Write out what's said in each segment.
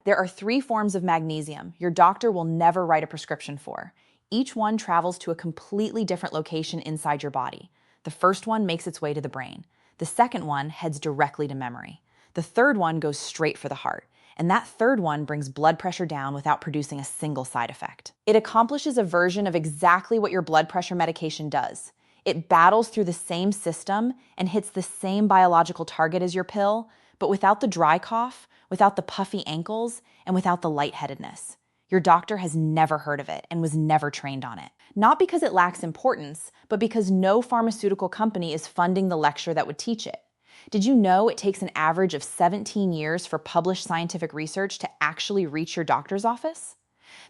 There are 3 forms of magnesium your doctor will never write a prescription for. Each one travels to a completely different location inside your body. The first one makes its way to the brain. The second one heads directly to memory. The third one goes straight for the heart. And that third one brings blood pressure down without producing a single side effect. It accomplishes a version of exactly what your blood pressure medication does. It battles through the same system and hits the same biological target as your pill, but without the dry cough, without the puffy ankles, and without the lightheadedness. Your doctor has never heard of it and was never trained on it. Not because it lacks importance, but because no pharmaceutical company is funding the lecture that would teach it. Did you know it takes an average of 17 years for published scientific research to actually reach your doctor's office?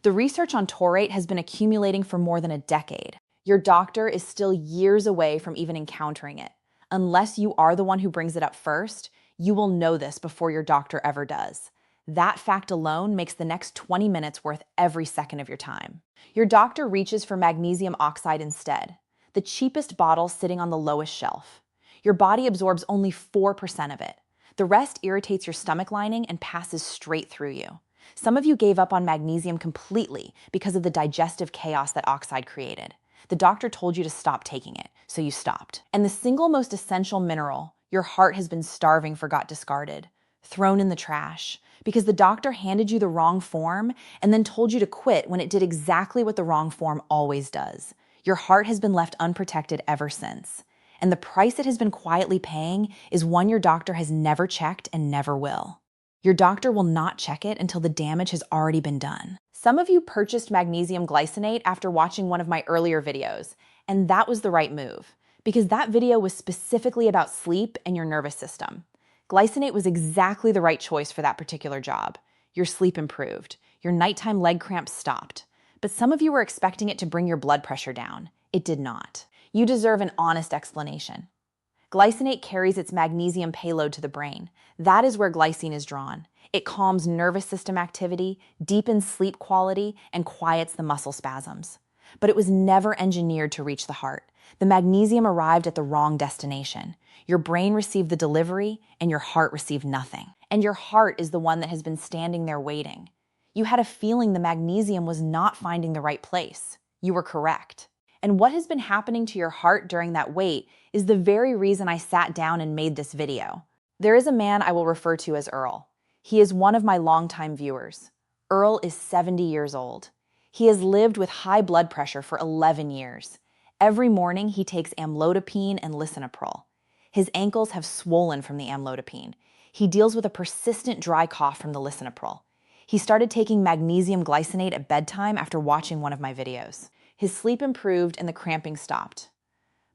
The research on taurate has been accumulating for more than a decade. Your doctor is still years away from even encountering it. Unless you are the one who brings it up first, you will know this before your doctor ever does. That fact alone makes the next 20 minutes worth every second of your time. Your doctor reaches for magnesium oxide instead, the cheapest bottle sitting on the lowest shelf. Your body absorbs only 4% of it. The rest irritates your stomach lining and passes straight through you. Some of you gave up on magnesium completely because of the digestive chaos that oxide created. The doctor told you to stop taking it, so you stopped. And the single most essential mineral your heart has been starving for got discarded, thrown in the trash, because the doctor handed you the wrong form and then told you to quit when it did exactly what the wrong form always does. Your heart has been left unprotected ever since. And the price it has been quietly paying is one your doctor has never checked and never will. Your doctor will not check it until the damage has already been done. Some of you purchased magnesium glycinate after watching one of my earlier videos, and that was the right move, because that video was specifically about sleep and your nervous system. Glycinate was exactly the right choice for that particular job. Your sleep improved. Your nighttime leg cramps stopped. But some of you were expecting it to bring your blood pressure down. It did not. You deserve an honest explanation. Glycinate carries its magnesium payload to the brain. That is where glycine is drawn. It calms nervous system activity, deepens sleep quality, and quiets the muscle spasms. But it was never engineered to reach the heart. The magnesium arrived at the wrong destination. Your brain received the delivery, and your heart received nothing. And your heart is the one that has been standing there waiting. You had a feeling the magnesium was not finding the right place. You were correct. And what has been happening to your heart during that wait is the very reason I sat down and made this video. There is a man I will refer to as Earl. He is one of my longtime viewers. Earl is 70 years old. He has lived with high blood pressure for 11 years. Every morning he takes amlodipine and lisinopril. His ankles have swollen from the amlodipine. He deals with a persistent dry cough from the lisinopril. He started taking magnesium glycinate at bedtime after watching one of my videos. His sleep improved and the cramping stopped.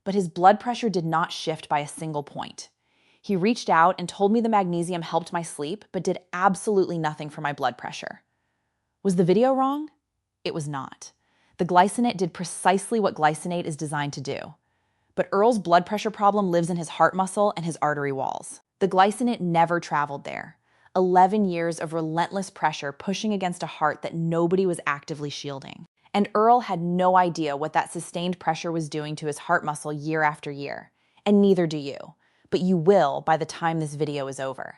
But his blood pressure did not shift by a single point. He reached out and told me the magnesium helped my sleep, but did absolutely nothing for my blood pressure. Was the video wrong? It was not. The glycinate did precisely what glycinate is designed to do. But Earl's blood pressure problem lives in his heart muscle and his artery walls. The glycinate never traveled there. 11 years of relentless pressure pushing against a heart that nobody was actively shielding. And Earl had no idea what that sustained pressure was doing to his heart muscle year after year. And neither do you. But you will by the time this video is over.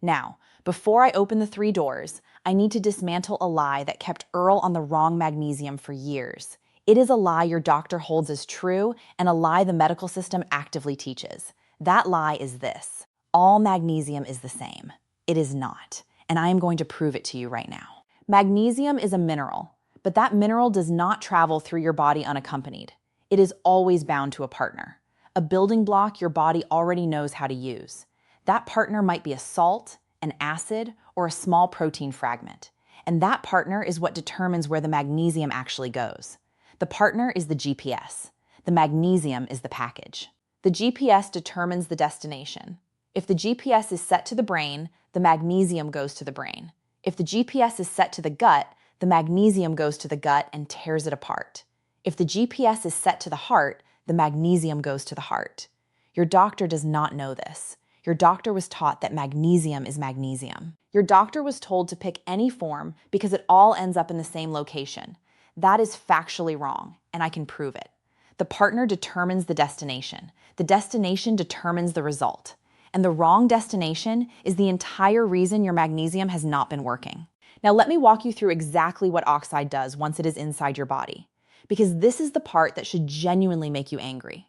Now, before I open the 3 doors, I need to dismantle a lie that kept Earl on the wrong magnesium for years. It is a lie your doctor holds as true and a lie the medical system actively teaches. That lie is this: all magnesium is the same. It is not, and I am going to prove it to you right now. Magnesium is a mineral, but that mineral does not travel through your body unaccompanied. It is always bound to a partner, a building block your body already knows how to use. That partner might be a salt, an acid, or a small protein fragment. And that partner is what determines where the magnesium actually goes. The partner is the GPS. The magnesium is the package. The GPS determines the destination. If the GPS is set to the brain, the magnesium goes to the brain. If the GPS is set to the gut, the magnesium goes to the gut and tears it apart. If the GPS is set to the heart, the magnesium goes to the heart. Your doctor does not know this. Your doctor was taught that magnesium is magnesium. Your doctor was told to pick any form because it all ends up in the same location. That is factually wrong, and I can prove it. The partner determines the destination. The destination determines the result. And the wrong destination is the entire reason your magnesium has not been working. Now let me walk you through exactly what oxide does once it is inside your body, because this is the part that should genuinely make you angry.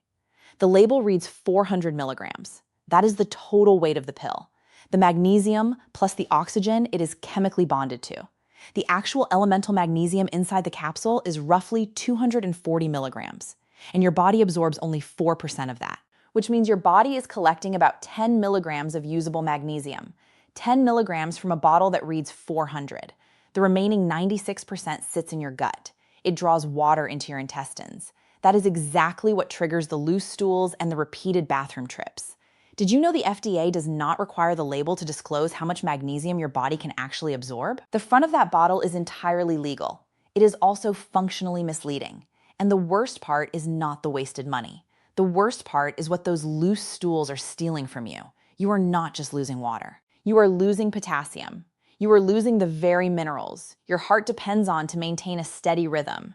The label reads 400 milligrams. That is the total weight of the pill. The magnesium plus the oxygen it is chemically bonded to. The actual elemental magnesium inside the capsule is roughly 240 milligrams, and your body absorbs only 4% of that, which means your body is collecting about 10 milligrams of usable magnesium, 10 milligrams from a bottle that reads 400. The remaining 96% sits in your gut. It draws water into your intestines. That is exactly what triggers the loose stools and the repeated bathroom trips. Did you know the FDA does not require the label to disclose how much magnesium your body can actually absorb? The front of that bottle is entirely legal. It is also functionally misleading. And the worst part is not the wasted money. The worst part is what those loose stools are stealing from you. You are not just losing water. You are losing potassium. You are losing the very minerals your heart depends on to maintain a steady rhythm.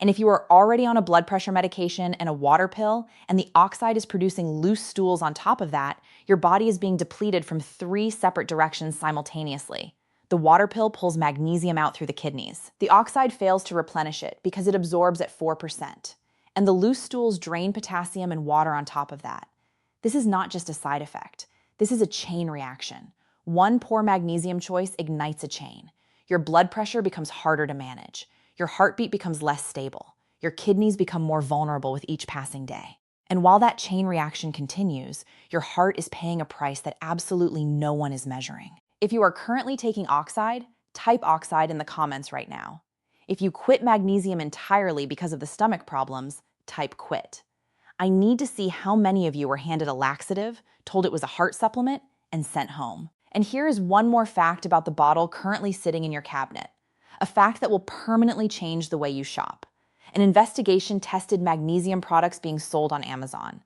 And if you are already on a blood pressure medication and a water pill, and the oxide is producing loose stools on top of that, your body is being depleted from 3 separate directions simultaneously. The water pill pulls magnesium out through the kidneys. The oxide fails to replenish it because it absorbs at 4%. And the loose stools drain potassium and water on top of that. This is not just a side effect. This is a chain reaction. One poor magnesium choice ignites a chain. Your blood pressure becomes harder to manage. Your heartbeat becomes less stable. Your kidneys become more vulnerable with each passing day. And while that chain reaction continues, your heart is paying a price that absolutely no one is measuring. If you are currently taking oxide, type oxide in the comments right now. If you quit magnesium entirely because of the stomach problems, type quit. I need to see how many of you were handed a laxative, told it was a heart supplement, and sent home. And here is one more fact about the bottle currently sitting in your cabinet. A fact that will permanently change the way you shop. An investigation tested magnesium products being sold on Amazon.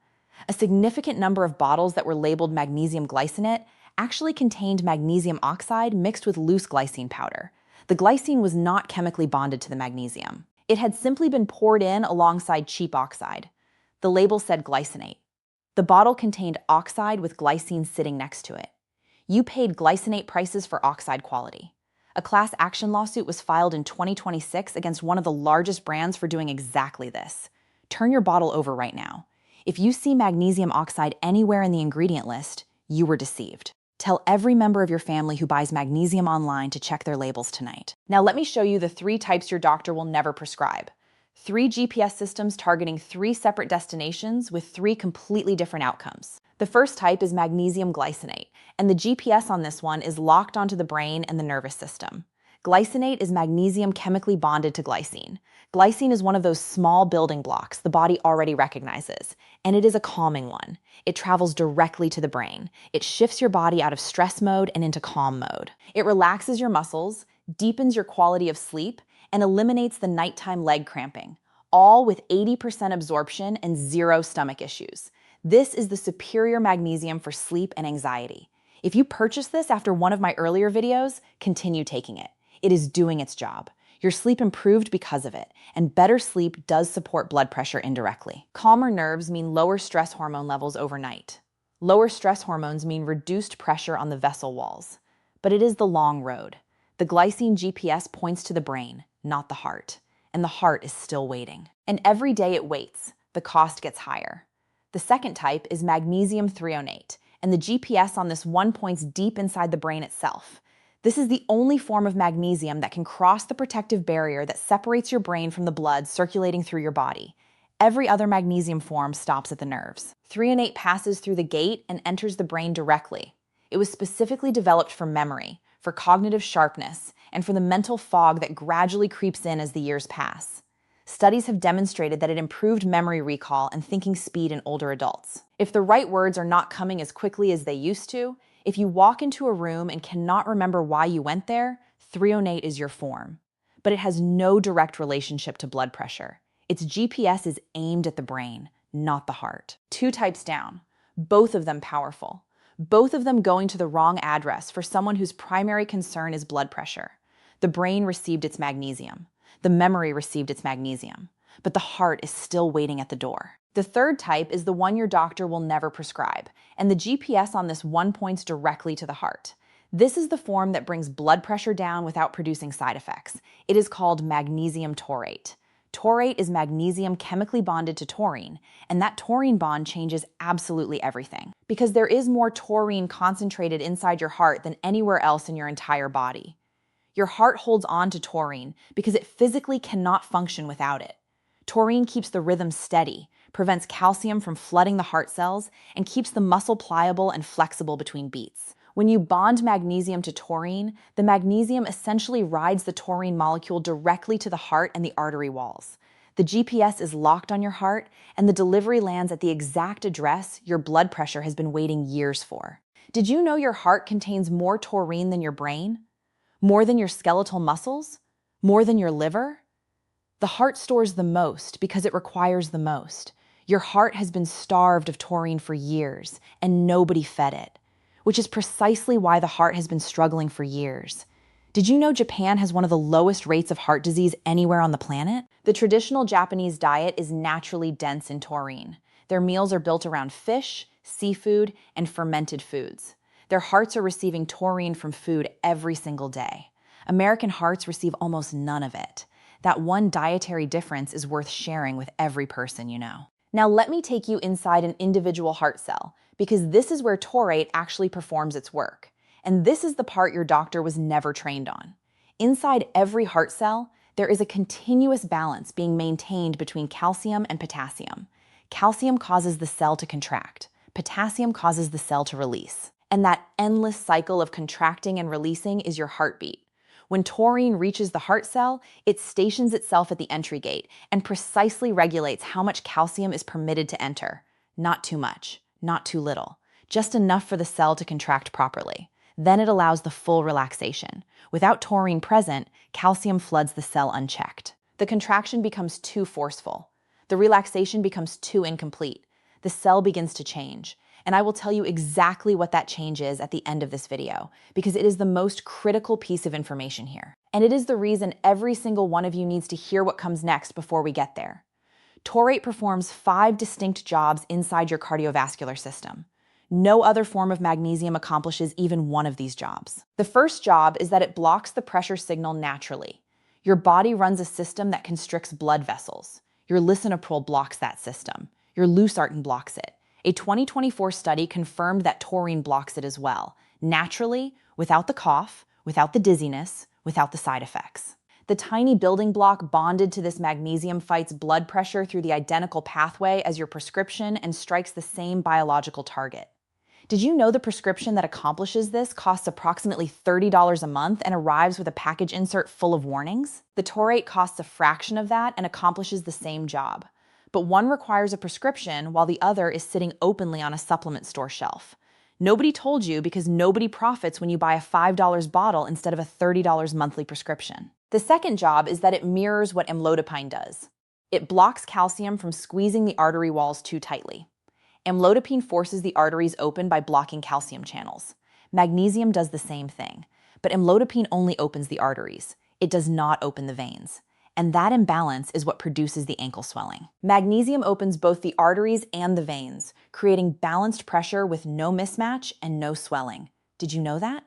A significant number of bottles that were labeled magnesium glycinate actually contained magnesium oxide mixed with loose glycine powder. The glycine was not chemically bonded to the magnesium. It had simply been poured in alongside cheap oxide. The label said glycinate. The bottle contained oxide with glycine sitting next to it. You paid glycinate prices for oxide quality. A class action lawsuit was filed in 2026 against one of the largest brands for doing exactly this. Turn your bottle over right now. If you see magnesium oxide anywhere in the ingredient list, you were deceived. Tell every member of your family who buys magnesium online to check their labels tonight. Now let me show you the 3 types your doctor will never prescribe. 3 GPS systems targeting 3 separate destinations with 3 completely different outcomes. The first type is magnesium glycinate, and the GPS on this one is locked onto the brain and the nervous system. Glycinate is magnesium chemically bonded to glycine. Glycine is one of those small building blocks the body already recognizes, and it is a calming one. It travels directly to the brain. It shifts your body out of stress mode and into calm mode. It relaxes your muscles, deepens your quality of sleep, and eliminates the nighttime leg cramping, all with 80% absorption and 0 stomach issues. This is the superior magnesium for sleep and anxiety. If you purchase this after one of my earlier videos, continue taking it. It is doing its job. Your sleep improved because of it, and better sleep does support blood pressure indirectly. Calmer nerves mean lower stress hormone levels overnight. Lower stress hormones mean reduced pressure on the vessel walls. But it is the long road. The glycine GPS points to the brain, not the heart. And the heart is still waiting. And every day it waits, the cost gets higher. The second type is magnesium threonate, and the GPS on this one points deep inside the brain itself. This is the only form of magnesium that can cross the protective barrier that separates your brain from the blood circulating through your body. Every other magnesium form stops at the nerves. Threonate passes through the gate and enters the brain directly. It was specifically developed for memory, for cognitive sharpness, and for the mental fog that gradually creeps in as the years pass. Studies have demonstrated that it improved memory recall and thinking speed in older adults. If the right words are not coming as quickly as they used to, if you walk into a room and cannot remember why you went there, threonate is your form. But it has no direct relationship to blood pressure. Its GPS is aimed at the brain, not the heart. 2 types down, both of them powerful. Both of them going to the wrong address for someone whose primary concern is blood pressure. The brain received its magnesium. The memory received its magnesium, but the heart is still waiting at the door. The third type is the one your doctor will never prescribe, and the GPS on this one points directly to the heart. This is the form that brings blood pressure down without producing side effects. It is called magnesium taurate. Taurate is magnesium chemically bonded to taurine, and that taurine bond changes absolutely everything, because there is more taurine concentrated inside your heart than anywhere else in your entire body. Your heart holds on to taurine because it physically cannot function without it. Taurine keeps the rhythm steady, prevents calcium from flooding the heart cells, and keeps the muscle pliable and flexible between beats. When you bond magnesium to taurine, the magnesium essentially rides the taurine molecule directly to the heart and the artery walls. The GPS is locked on your heart, and the delivery lands at the exact address your blood pressure has been waiting years for. Did you know your heart contains more taurine than your brain? More than your skeletal muscles? More than your liver? The heart stores the most because it requires the most. Your heart has been starved of taurine for years, and nobody fed it, which is precisely why the heart has been struggling for years. Did you know Japan has one of the lowest rates of heart disease anywhere on the planet? The traditional Japanese diet is naturally dense in taurine. Their meals are built around fish, seafood, and fermented foods. Their hearts are receiving taurine from food every single day. American hearts receive almost none of it. That one dietary difference is worth sharing with every person you know. Now let me take you inside an individual heart cell, because this is where taurate actually performs its work. And this is the part your doctor was never trained on. Inside every heart cell, there is a continuous balance being maintained between calcium and potassium. Calcium causes the cell to contract. Potassium causes the cell to release. And that endless cycle of contracting and releasing is your heartbeat. When taurine reaches the heart cell, it stations itself at the entry gate and precisely regulates how much calcium is permitted to enter. Not too much, not too little, just enough for the cell to contract properly. Then it allows the full relaxation. Without taurine present, calcium floods the cell unchecked. The contraction becomes too forceful. The relaxation becomes too incomplete. The cell begins to change. And I will tell you exactly what that change is at the end of this video, because it is the most critical piece of information here. And it is the reason every single one of you needs to hear what comes next before we get there. Taurate performs 5 distinct jobs inside your cardiovascular system. No other form of magnesium accomplishes even one of these jobs. The first job is that it blocks the pressure signal naturally. Your body runs a system that constricts blood vessels. Your lisinopril blocks that system. Your losartan blocks it. A 2024 study confirmed that taurine blocks it as well, naturally, without the cough, without the dizziness, without the side effects. The tiny building block bonded to this magnesium fights blood pressure through the identical pathway as your prescription and strikes the same biological target. Did you know the prescription that accomplishes this costs approximately $30 a month and arrives with a package insert full of warnings? The taurate costs a fraction of that and accomplishes the same job. But one requires a prescription while the other is sitting openly on a supplement store shelf. Nobody told you because nobody profits when you buy a $5 bottle instead of a $30 monthly prescription. The second job is that it mirrors what amlodipine does. It blocks calcium from squeezing the artery walls too tightly. Amlodipine forces the arteries open by blocking calcium channels. Magnesium does the same thing, but amlodipine only opens the arteries. It does not open the veins. And that imbalance is what produces the ankle swelling. Magnesium opens both the arteries and the veins, creating balanced pressure with no mismatch and no swelling. Did you know that?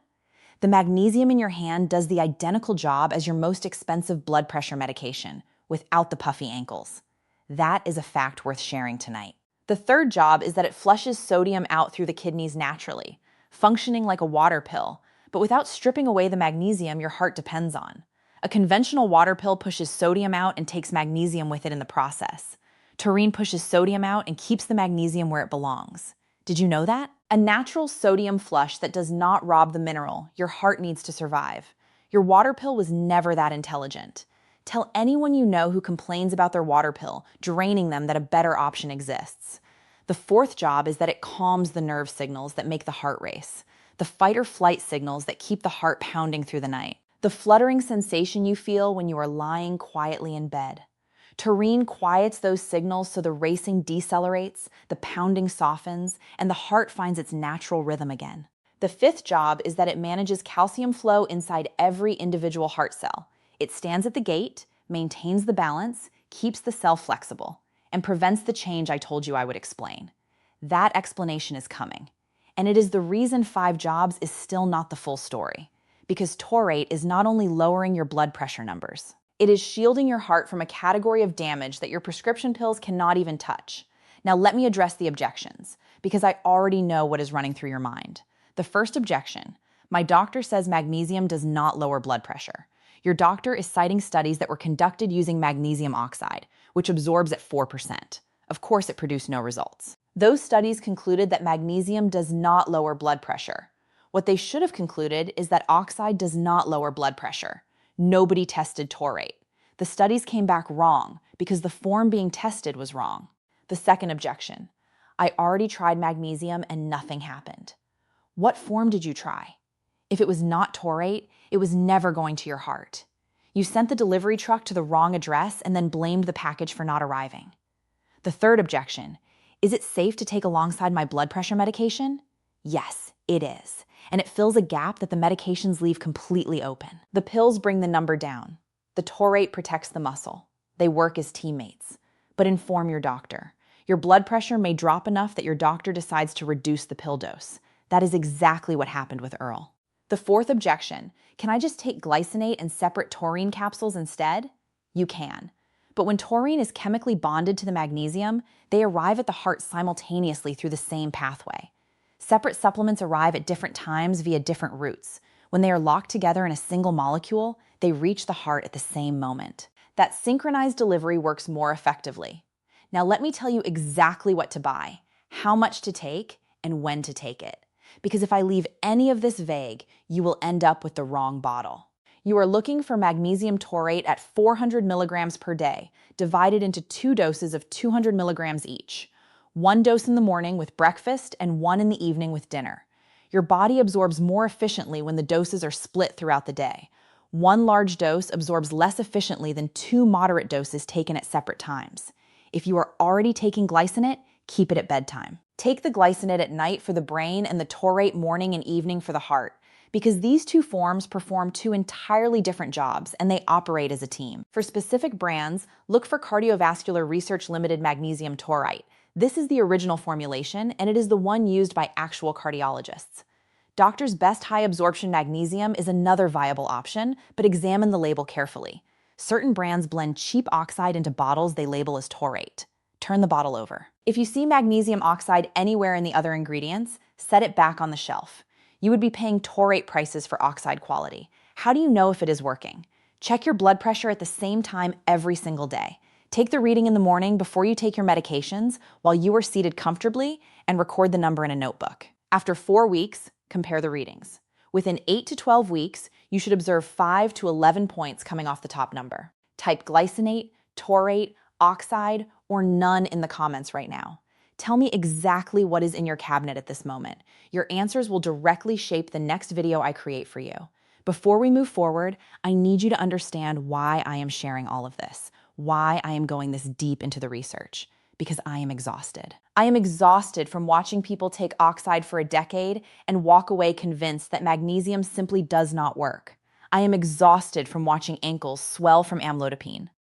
The magnesium in your hand does the identical job as your most expensive blood pressure medication, without the puffy ankles. That is a fact worth sharing tonight. The third job is that it flushes sodium out through the kidneys naturally, functioning like a water pill, but without stripping away the magnesium your heart depends on. A conventional water pill pushes sodium out and takes magnesium with it in the process. Taurine pushes sodium out and keeps the magnesium where it belongs. Did you know that? A natural sodium flush that does not rob the mineral your heart needs to survive. Your water pill was never that intelligent. Tell anyone you know who complains about their water pill, draining them, that a better option exists. The fourth job is that it calms the nerve signals that make the heart race, the fight or flight signals that keep the heart pounding through the night. The fluttering sensation you feel when you are lying quietly in bed. Taurine quiets those signals so the racing decelerates, the pounding softens, and the heart finds its natural rhythm again. The fifth job is that it manages calcium flow inside every individual heart cell. It stands at the gate, maintains the balance, keeps the cell flexible, and prevents the change I told you I would explain. That explanation is coming. And it is the reason 5 jobs is still not the full story. Because taurate is not only lowering your blood pressure numbers, it is shielding your heart from a category of damage that your prescription pills cannot even touch. Now let me address the objections, because I already know what is running through your mind. The first objection: my doctor says magnesium does not lower blood pressure. Your doctor is citing studies that were conducted using magnesium oxide, which absorbs at 4%. Of course, it produced no results. Those studies concluded that magnesium does not lower blood pressure. What they should have concluded is that oxide does not lower blood pressure. Nobody tested taurate. The studies came back wrong because the form being tested was wrong. The second objection: I already tried magnesium and nothing happened. What form did you try? If it was not taurate, it was never going to your heart. You sent the delivery truck to the wrong address and then blamed the package for not arriving. The third objection: is it safe to take alongside my blood pressure medication? Yes, it is. And it fills a gap that the medications leave completely open. The pills bring the number down. The taurate protects the muscle. They work as teammates. But inform your doctor. Your blood pressure may drop enough that your doctor decides to reduce the pill dose. That is exactly what happened with Earl. The fourth objection: can I just take glycinate and separate taurine capsules instead? You can. But when taurine is chemically bonded to the magnesium, they arrive at the heart simultaneously through the same pathway. Separate supplements arrive at different times via different routes. When they are locked together in a single molecule, they reach the heart at the same moment. That synchronized delivery works more effectively. Now let me tell you exactly what to buy, how much to take, and when to take it. Because if I leave any of this vague, you will end up with the wrong bottle. You are looking for magnesium taurate at 400 milligrams per day, divided into 2 doses of 200 milligrams each. 1 dose in the morning with breakfast and 1 in the evening with dinner. Your body absorbs more efficiently when the doses are split throughout the day. 1 large dose absorbs less efficiently than 2 moderate doses taken at separate times. If you are already taking glycinate, keep it at bedtime. Take the glycinate at night for the brain and the taurate morning and evening for the heart, because these 2 forms perform 2 entirely different jobs and they operate as a team. For specific brands, look for Cardiovascular Research Limited Magnesium Taurate. This is the original formulation, and it is the one used by actual cardiologists. Doctor's Best High Absorption Magnesium is another viable option, but examine the label carefully. Certain brands blend cheap oxide into bottles they label as taurate. Turn the bottle over. If you see magnesium oxide anywhere in the other ingredients, set it back on the shelf. You would be paying taurate prices for oxide quality. How do you know if it is working? Check your blood pressure at the same time every single day. Take the reading in the morning before you take your medications while you are seated comfortably, and record the number in a notebook. After 4 weeks, compare the readings. Within 8 to 12 weeks, you should observe 5 to 11 points coming off the top number. Type glycinate, taurate, oxide, or none in the comments right now. Tell me exactly what is in your cabinet at this moment. Your answers will directly shape the next video I create for you. Before we move forward, I need you to understand why I am sharing all of this, why I am going this deep into the research. Because I am exhausted. I am exhausted from watching people take oxide for a decade and walk away convinced that magnesium simply does not work. I am exhausted from watching ankles swell from amlodipine.